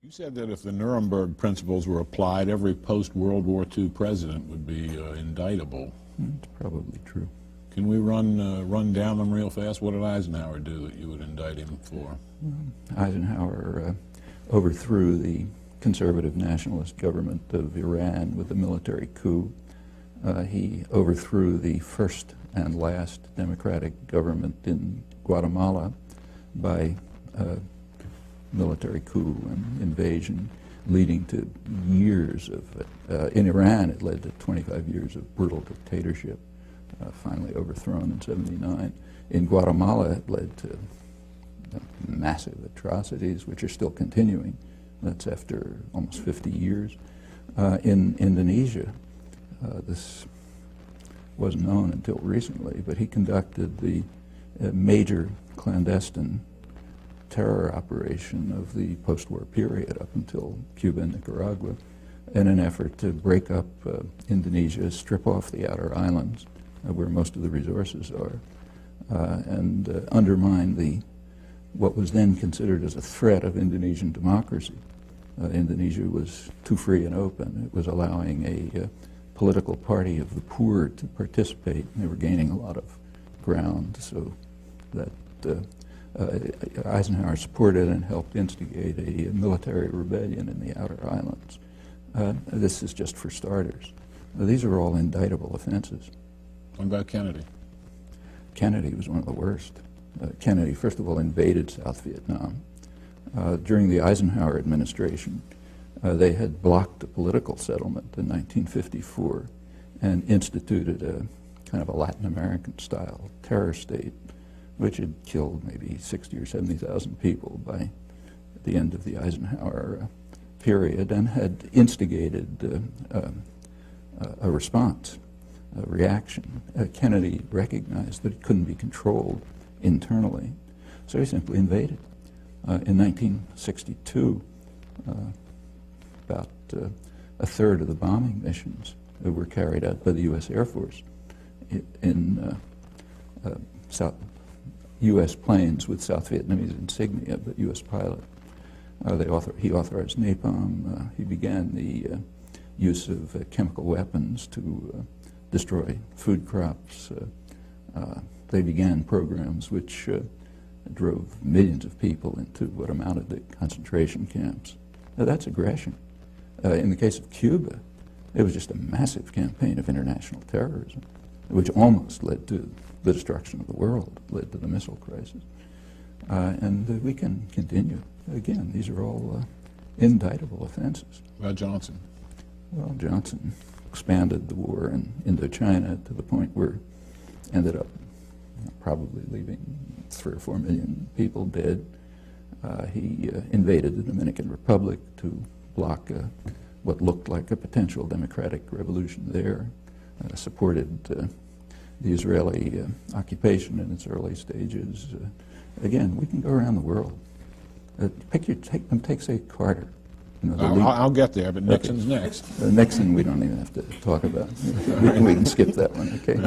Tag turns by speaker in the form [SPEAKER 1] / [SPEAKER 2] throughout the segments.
[SPEAKER 1] You said that if the Nuremberg principles were applied, every post-World War II president would be indictable.
[SPEAKER 2] That's probably true.
[SPEAKER 1] Can we run down them real fast? What did Eisenhower do that you would indict him for?
[SPEAKER 2] Eisenhower overthrew the conservative nationalist government of Iran with a military coup. He overthrew the first and last democratic government in Guatemala by military coup and invasion, leading to years of, in Iran it led to 25 years of brutal dictatorship, finally overthrown in '79. In Guatemala it led to massive atrocities which are still continuing. That's after almost 50 years. In Indonesia, this wasn't known until recently, but he conducted the major clandestine terror operation of the post-war period up until Cuba and Nicaragua in an effort to break up Indonesia, strip off the outer islands where most of the resources are, and undermine what was then considered as a threat of Indonesian democracy. Indonesia was too free and open. It was allowing a political party of the poor to participate, and they were gaining a lot of ground, so that Eisenhower supported and helped instigate a military rebellion in the outer islands. This is just for starters. These are all indictable offenses.
[SPEAKER 1] What about Kennedy?
[SPEAKER 2] Kennedy was one of the worst. Kennedy, first of all, invaded South Vietnam. During the Eisenhower administration, they had blocked a political settlement in 1954 and instituted a kind of a Latin American-style terror state, which had killed maybe 60 or 70,000 people by the end of the Eisenhower period, and had instigated a response, a reaction. Kennedy recognized that it couldn't be controlled internally, so he simply invaded. In 1962, about a third of the bombing missions were carried out by the U.S. Air Force in U.S. planes with South Vietnamese insignia, but U.S. pilot. He authorized napalm. He began the use of chemical weapons to destroy food crops. They began programs which drove millions of people into what amounted to concentration camps. Now, that's aggression. In the case of Cuba, it was just a massive campaign of international terrorism, which almost led to the destruction of the world, led to the missile crisis. And we can continue. Again, these are all indictable offenses.
[SPEAKER 1] About Johnson?
[SPEAKER 2] Well, Johnson expanded the war in Indochina to the point where it ended up probably leaving 3 or 4 million people dead. He invaded the Dominican Republic to block what looked like a potential democratic revolution there, supported the Israeli occupation in its early stages. Again, we can go around the world. Take, say, Carter. You know,
[SPEAKER 1] I'll get there, but Nixon's next.
[SPEAKER 2] Nixon we don't even have to talk about. we can skip that one, okay?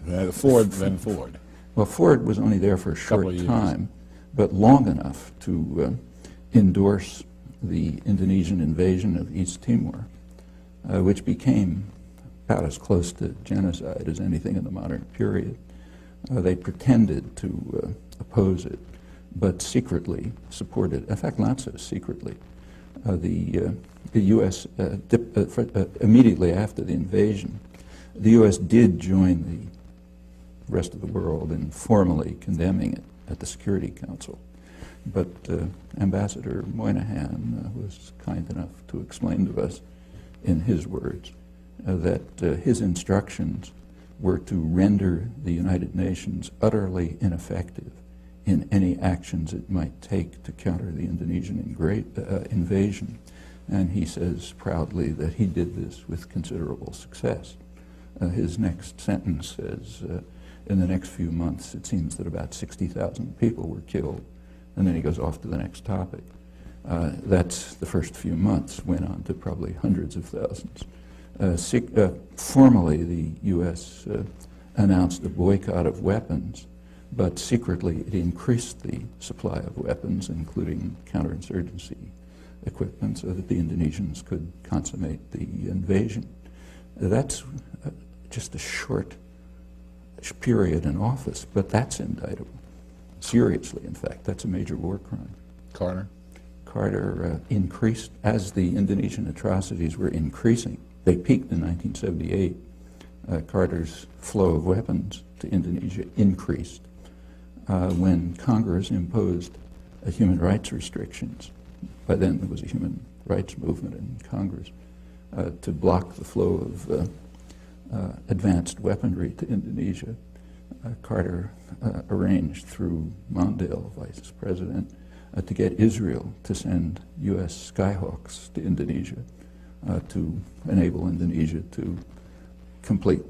[SPEAKER 2] But
[SPEAKER 1] Ford, then Ford.
[SPEAKER 2] Well, Ford was only there for a short time, but long enough to endorse the Indonesian invasion of East Timor, which became about as close to genocide as anything in the modern period. They pretended to oppose it, but secretly supported, in fact, not so secretly. The U.S., immediately after the invasion, the U.S. did join the rest of the world in formally condemning it at the Security Council. But Ambassador Moynihan was kind enough to explain to us, in his words, that his instructions were to render the United Nations utterly ineffective in any actions it might take to counter the Indonesian invasion. And he says proudly that he did this with considerable success. His next sentence says, in the next few months, it seems that about 60,000 people were killed. And then he goes off to the next topic. That's the first few months, went on to probably hundreds of thousands. Formally, the U.S. announced a boycott of weapons, but secretly it increased the supply of weapons, including counterinsurgency equipment, so that the Indonesians could consummate the invasion. That's just a short period in office, but that's indictable. Seriously, in fact, that's a major war crime.
[SPEAKER 1] Carter?
[SPEAKER 2] Carter increased, as the Indonesian atrocities were increasing. They peaked in 1978. Carter's flow of weapons to Indonesia increased when Congress imposed human rights restrictions. By then there was a human rights movement in Congress to block the flow of advanced weaponry to Indonesia. Carter arranged through Mondale, vice president, to get Israel to send U.S. Skyhawks to Indonesia to enable Indonesia to complete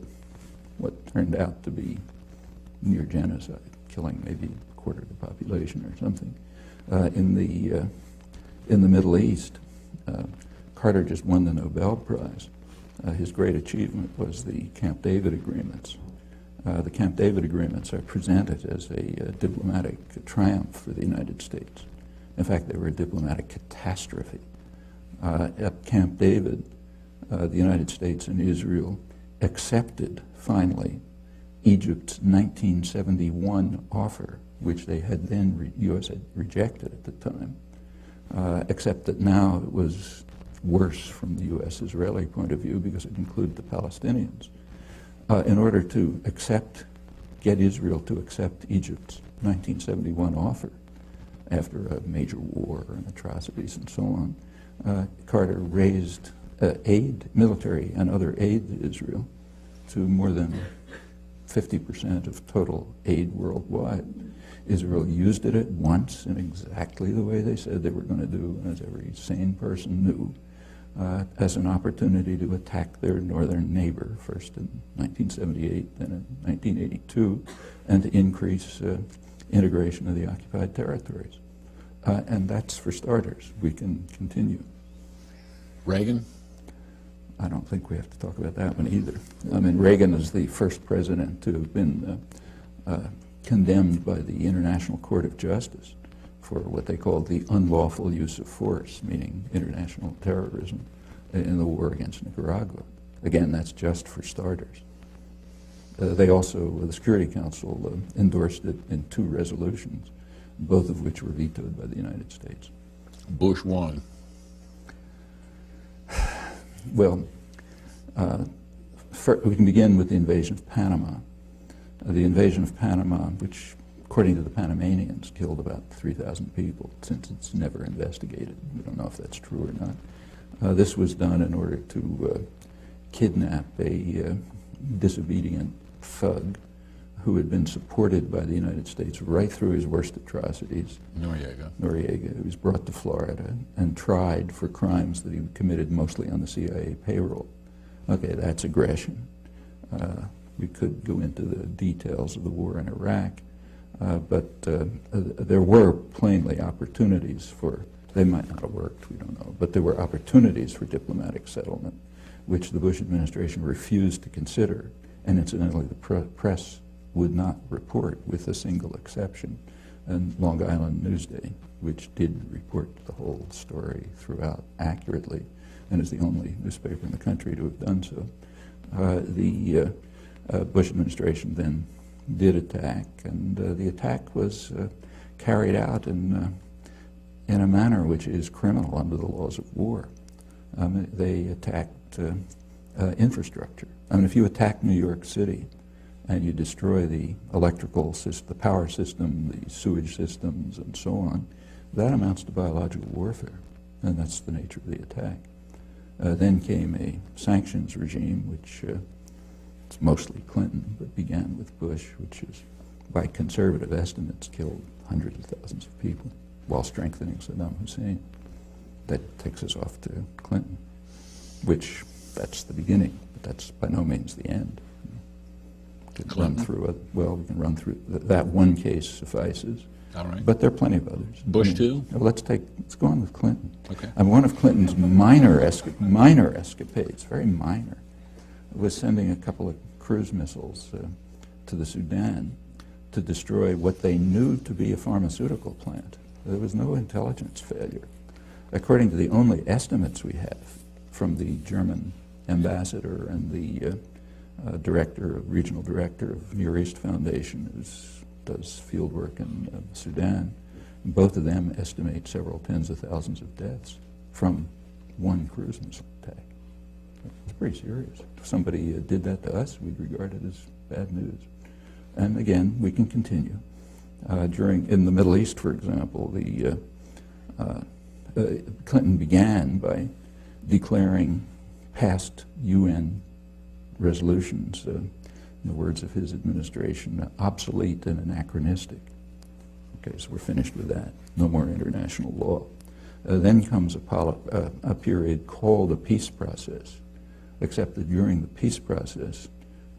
[SPEAKER 2] what turned out to be near genocide, killing maybe a quarter of the population or something. In the Middle East, Carter just won the Nobel Prize. His great achievement was the Camp David agreements. The Camp David agreements are presented as a diplomatic triumph for the United States. In fact, they were a diplomatic catastrophe. At Camp David, the United States and Israel accepted, finally, Egypt's 1971 offer, which they had then, U.S. had rejected at the time, except that now it was worse from the U.S.-Israeli point of view because it included the Palestinians. In order to get Israel to accept Egypt's 1971 offer, after a major war and atrocities and so on, Carter raised aid, military and other aid to Israel, to more than 50% of total aid worldwide. Israel used it at once in exactly the way they said they were going to do, as every sane person knew, as an opportunity to attack their northern neighbor, first in 1978, then in 1982, and to increase integration of the occupied territories. And that's for starters. We can continue.
[SPEAKER 1] Reagan?
[SPEAKER 2] I don't think we have to talk about that one either. I mean, Reagan is the first president to have been condemned by the International Court of Justice for what they called the unlawful use of force, meaning international terrorism, in the war against Nicaragua. Again, that's just for starters. They also, the Security Council endorsed it in 2 resolutions, both of which were vetoed by the United States.
[SPEAKER 1] Bush won.
[SPEAKER 2] Well, we can begin with the invasion of Panama. The invasion of Panama, which, according to the Panamanians, killed about 3,000 people, since it's never investigated. We don't know if that's true or not. This was done in order to kidnap a disobedient thug who had been supported by the United States right through his worst atrocities. Noriega, who was brought to Florida and tried for crimes that he committed mostly on the CIA payroll. Okay, that's aggression. We could go into the details of the war in Iraq, but there were plainly opportunities for, they might not have worked, we don't know, but there were opportunities for diplomatic settlement, which the Bush administration refused to consider, and incidentally the press would not report, with a single exception, and Long Island Newsday, which did report the whole story throughout accurately, and is the only newspaper in the country to have done so. The Bush administration then did attack, and the attack was carried out in a manner which is criminal under the laws of war. They attacked infrastructure. I mean, if you attack New York City and you destroy the electrical system, the power system, the sewage systems, and so on, that amounts to biological warfare, and that's the nature of the attack. Then came a sanctions regime, which it's mostly Clinton, but began with Bush, which is, by conservative estimates, killed hundreds of thousands of people while strengthening Saddam Hussein. That takes us off to Clinton, which, that's the beginning, but that's by no means the end. We can run through well, we can run through that one case suffices.
[SPEAKER 1] All right.
[SPEAKER 2] But there are plenty of others.
[SPEAKER 1] Bush too?
[SPEAKER 2] Let's go on with Clinton.
[SPEAKER 1] Okay.
[SPEAKER 2] And one of Clinton's minor escapades, very minor, was sending a couple of cruise missiles to the Sudan to destroy what they knew to be a pharmaceutical plant. There was no intelligence failure. According to the only estimates we have from the German ambassador and the regional director of Near East Foundation, who does field work in Sudan, both of them estimate several tens of thousands of deaths from one cruise missile attack. It's pretty serious. If somebody did that to us, we'd regard it as bad news. And again, we can continue. In the Middle East, for example, Clinton began by declaring past UN resolutions, in the words of his administration, obsolete and anachronistic. Okay, so we're finished with that. No more international law. Then comes a period called the peace process, except that during the peace process,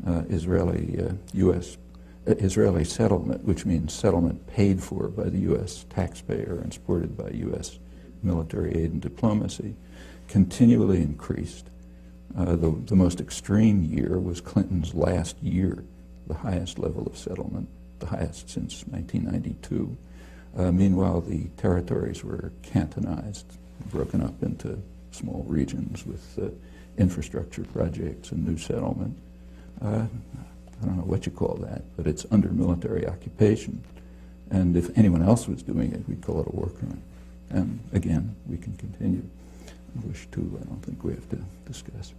[SPEAKER 2] Israeli settlement, which means settlement paid for by the U.S. taxpayer and supported by U.S. military aid and diplomacy, continually increased. The most extreme year was Clinton's last year, the highest level of settlement, the highest since 1992. Meanwhile, the territories were cantonized, broken up into small regions with infrastructure projects and new settlement. I don't know what you call that, but it's under military occupation. And if anyone else was doing it, we'd call it a war crime. And again, we can continue. I wish to, I don't think we have to discuss.